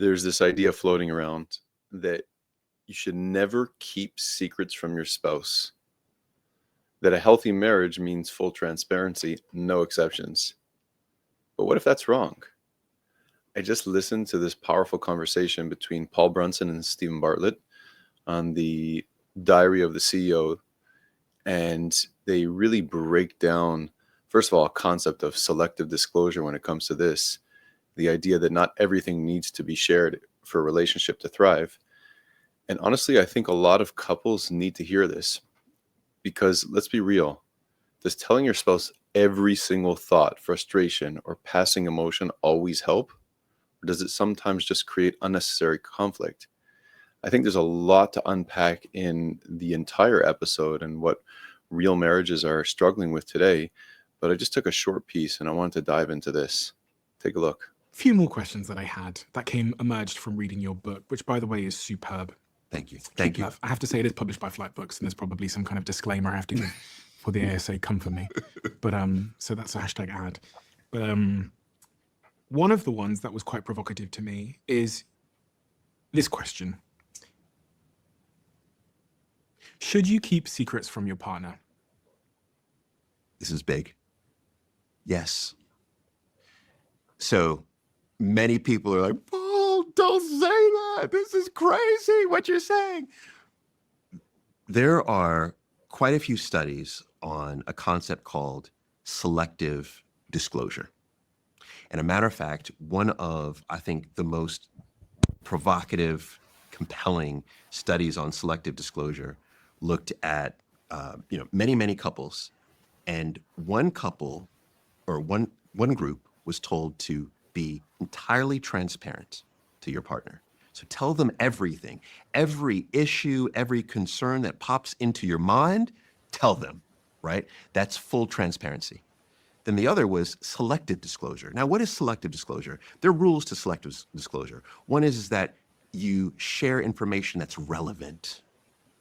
There's this idea floating around that you should never keep secrets from your spouse, that a healthy marriage means full transparency, no exceptions. But what if that's wrong? I just listened to this powerful conversation between Paul Brunson and Steven Bartlett on the Diary of the CEO, and they really break down, first of all, a concept of selective disclosure when it comes to this, the idea that not everything needs to be shared for a relationship to thrive. And honestly, I think a lot of couples need to hear this because let's be real, does telling your spouse every single thought, frustration, or passing emotion always help? Or does it sometimes just create unnecessary conflict? I think there's a lot to unpack in the entire episode and what real marriages are struggling with today. But I just took a short piece and I wanted to dive into this. Take a look. A few more questions that I had that emerged from reading your book, which, by the way, is superb. Thank you. Thank you. I have to say it is published by Flight Books, and there's probably some kind of disclaimer I have to give for the ASA come for me. But so that's a hashtag ad. But one of the ones that was quite provocative to me is this question. Should you keep secrets from your partner? This is big. Yes. So many people are like, Paul, don't say that. This is crazy what you're saying. There are quite a few studies on a concept called selective disclosure. And a matter of fact, one of, I think, the most provocative, compelling studies on selective disclosure looked at many couples, and one couple or one group was told to be entirely transparent to your partner. So tell them everything, every issue, every concern that pops into your mind, tell them, right? That's full transparency. Then the other was selective disclosure. Now, what is selective disclosure? There are rules to selective disclosure. One is that you share information that's relevant,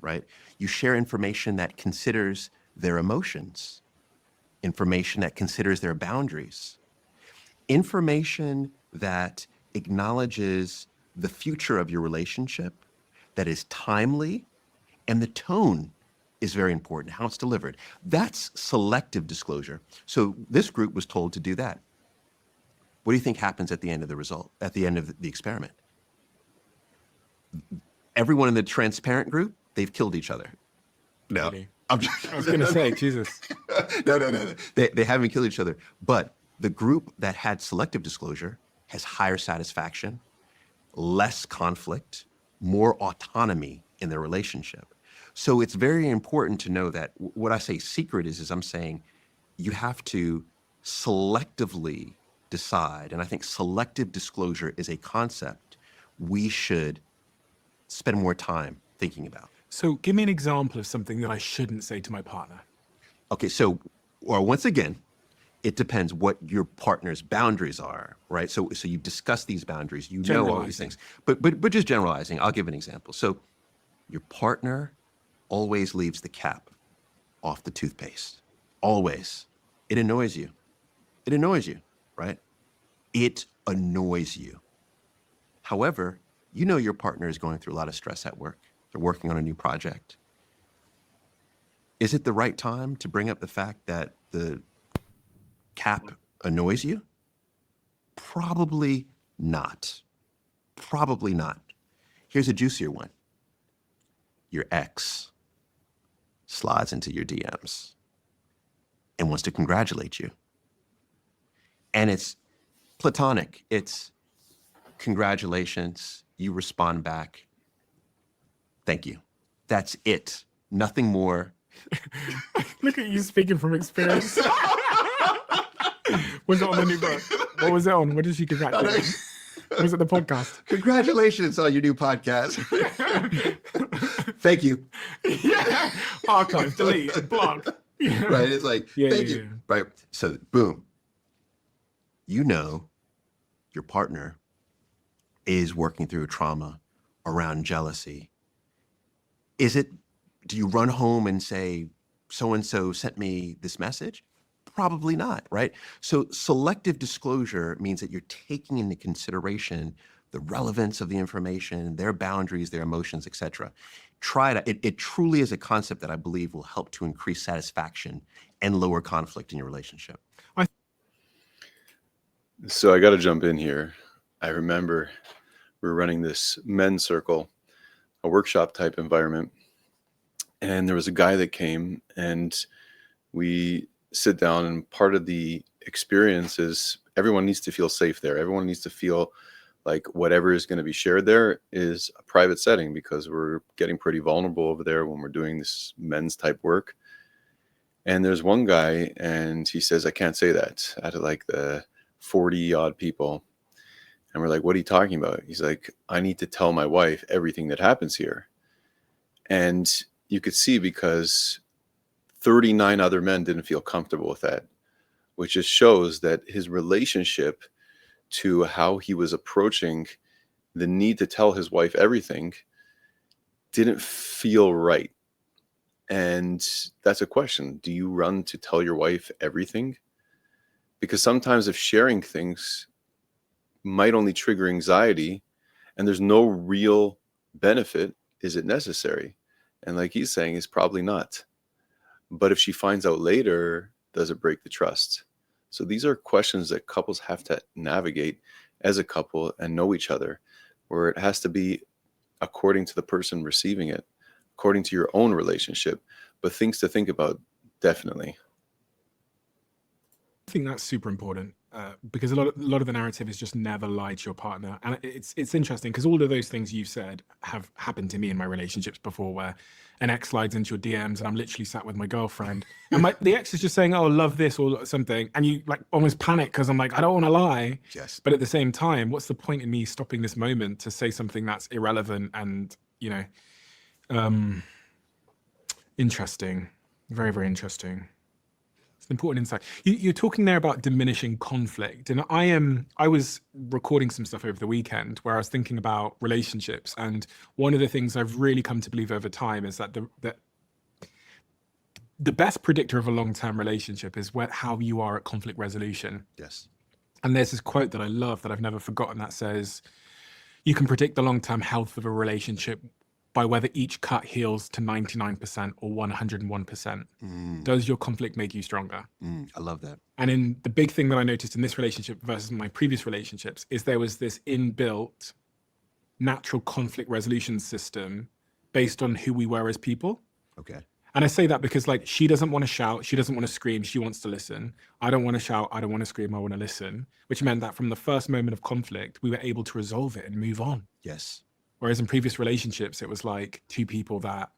right? You share information that considers their emotions, information that considers their boundaries, information that acknowledges the future of your relationship, that is timely, and the tone is very important, how it's delivered. That's selective disclosure. So this group was told to do that. What do you think happens at the end of the experiment? Everyone in the transparent group, they've killed each other. No, Really? I was going to say, Jesus. No. They haven't killed each other. But the group that had selective disclosure has higher satisfaction, less conflict, more autonomy in their relationship. So it's very important to know that what I say secret is I'm saying you have to selectively decide. And I think selective disclosure is a concept we should spend more time thinking about. So give me an example of something that I shouldn't say to my partner. Okay, once again, it depends what your partner's boundaries are, right? So you discuss these boundaries, you know all these things. But just generalizing, I'll give an example. So your partner always leaves the cap off the toothpaste. Always. It annoys you. It annoys you, right? It annoys you. However, you know your partner is going through a lot of stress at work. They're working on a new project. Is it the right time to bring up the fact that the cap annoys you? Probably not. Probably not. Here's a juicier one. Your ex slides into your DMs and wants to congratulate you. And it's platonic. It's congratulations. You respond back. Thank you. That's it. Nothing more. Look at you speaking from experience. Was it on the new book? What was it on? What did she congratulate? Was it the podcast? Congratulations on your new podcast. Thank you. Yeah. Archive, delete, block. Yeah. Right? It's like, thank you. Right? So, boom. You know your partner is working through trauma around jealousy. Do you run home and say, so-and-so sent me this message? Probably not, right? So selective disclosure means that you're taking into consideration the relevance of the information, their boundaries, their emotions, etc. It truly is a concept that I believe will help to increase satisfaction and lower conflict in your relationship. So I got to jump in here. I remember we were running this men's circle, a workshop type environment. And there was a guy that came, and we sit down, and part of the experience is everyone needs to feel safe there. Everyone needs to feel like whatever is going to be shared there is a private setting, because we're getting pretty vulnerable over there when we're doing this men's type work. And there's one guy, and he says, I can't say that, out of like the 40 odd people. And we're like, what are you talking about? He's like, I need to tell my wife everything that happens here. And you could see, because 39 other men didn't feel comfortable with that, which just shows that his relationship to how he was approaching the need to tell his wife everything didn't feel right. And that's a question. Do you run to tell your wife everything? Because sometimes if sharing things might only trigger anxiety and there's no real benefit, is it necessary? And like he's saying, it's probably not. But if she finds out later, does it break the trust? So these are questions that couples have to navigate as a couple and know each other, where it has to be according to the person receiving it, according to your own relationship, but things to think about, definitely. I think that's super important, because a lot of the narrative is just never lie to your partner. And it's interesting because all of those things you've said have happened to me in my relationships before, where an ex slides into your DMs and I'm literally sat with my girlfriend and the ex is just saying, oh, love this or something. And you like almost panic because I'm like, I don't want to lie. Yes. But at the same time, what's the point in me stopping this moment to say something that's irrelevant and, interesting. Very, very interesting. It's an important insight. You're talking there about diminishing conflict, and I was recording some stuff over the weekend where I was thinking about relationships, and one of the things I've really come to believe over time is that the best predictor of a long-term relationship is how you are at conflict resolution. Yes. And there's this quote that I love that I've never forgotten that says, you can predict the long-term health of a relationship by whether each cut heals to 99% or 101%. Does your conflict make you stronger? I love that. And in the big thing that I noticed in this relationship versus my previous relationships is there was this inbuilt natural conflict resolution system based on who we were as people. Okay. And I say that because like she doesn't want to shout, she doesn't want to scream, she wants to listen. I don't want to shout, I don't want to scream, I want to listen, which meant that from the first moment of conflict, we were able to resolve it and move on. Yes. Whereas in previous relationships, it was like two people that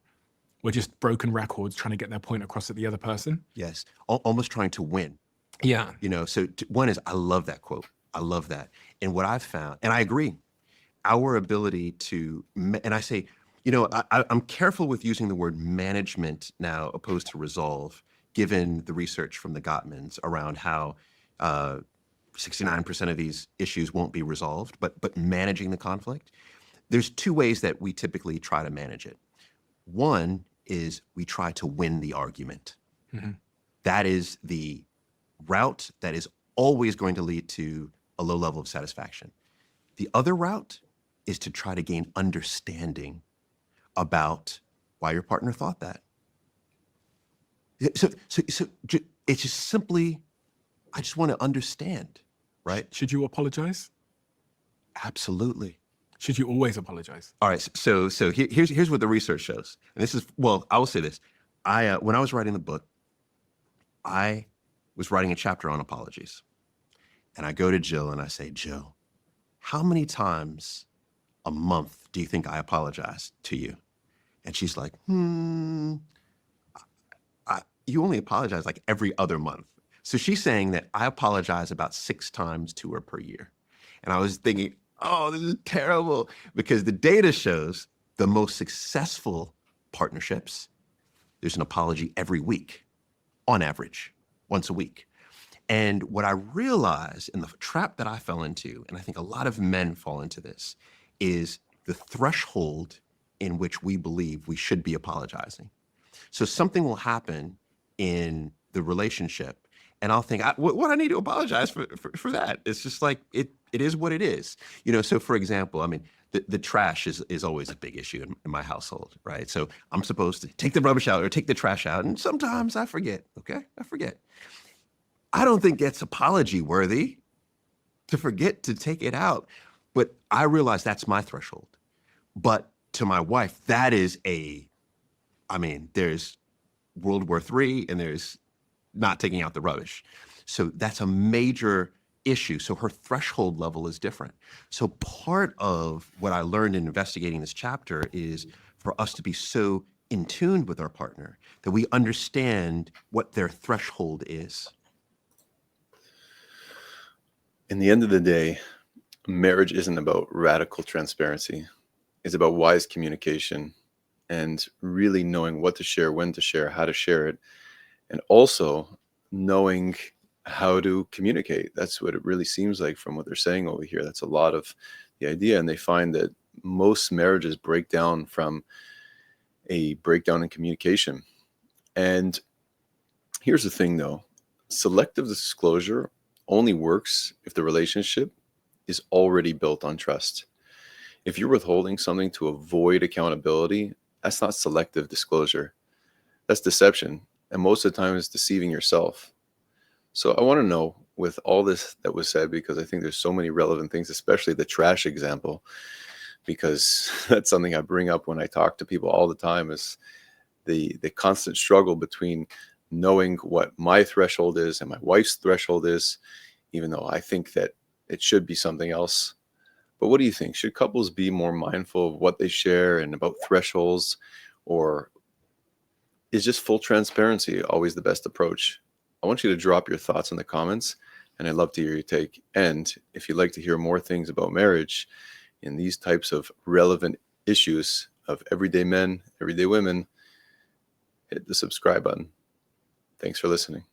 were just broken records trying to get their point across at the other person. Yes. Almost trying to win. Yeah. So one is, I love that quote. I love that. And what I've found, and I agree, our ability to, and I say, I'm careful with using the word management now opposed to resolve, given the research from the Gottmans around how 69% of these issues won't be resolved, but managing the conflict. There's two ways that we typically try to manage it. One is we try to win the argument. Mm-hmm. That is the route that is always going to lead to a low level of satisfaction. The other route is to try to gain understanding about why your partner thought that. So it's just simply, I just want to understand, right? Should you apologize? Absolutely. Should you always apologize? All right. So here's what the research shows. And this is, well, I will say this. When I was writing the book, I was writing a chapter on apologies. And I go to Jill and I say, Jill, how many times a month do you think I apologize to you? And she's like, you only apologize like every other month. So she's saying that I apologize about 6 times to her per year. And I was thinking, oh, this is terrible, because the data shows the most successful partnerships, there's an apology every week, on average, once a week. And what I realized, in the trap that I fell into, and I think a lot of men fall into this, is the threshold in which we believe we should be apologizing. So something will happen in the relationship, and I'll think, what I need to apologize for that? It's just like, It is what it is. You know, so for example, I mean, the trash is always a big issue in my household, right? So I'm supposed to take the rubbish out or take the trash out, and sometimes I forget, okay? I forget. I don't think it's apology worthy to forget to take it out, but I realize that's my threshold. But to my wife, that is I mean, there's World War III and there's not taking out the rubbish. So that's a major issue. So her threshold level is different. So part of what I learned in investigating this chapter is for us to be so in tune with our partner that we understand what their threshold is. In the end of the day, marriage isn't about radical transparency. It's about wise communication and really knowing what to share, when to share, how to share it, and also knowing how to communicate. That's what it really seems like from what they're saying over here. That's a lot of the idea. And they find that most marriages break down from a breakdown in communication. And here's the thing, though. Selective disclosure only works if the relationship is already built on trust. If you're withholding something to avoid accountability, that's not selective disclosure. That's deception. And most of the time, it's deceiving yourself. So I want to know, with all this that was said, because I think there's so many relevant things, especially the trash example, because that's something I bring up when I talk to people all the time, is the constant struggle between knowing what my threshold is and my wife's threshold is, even though I think that it should be something else. But what do you think? Should couples be more mindful of what they share and about thresholds, or is just full transparency always the best approach? I want you to drop your thoughts in the comments, and I'd love to hear your take. And if you'd like to hear more things about marriage and these types of relevant issues of everyday men, everyday women, hit the subscribe button. Thanks for listening.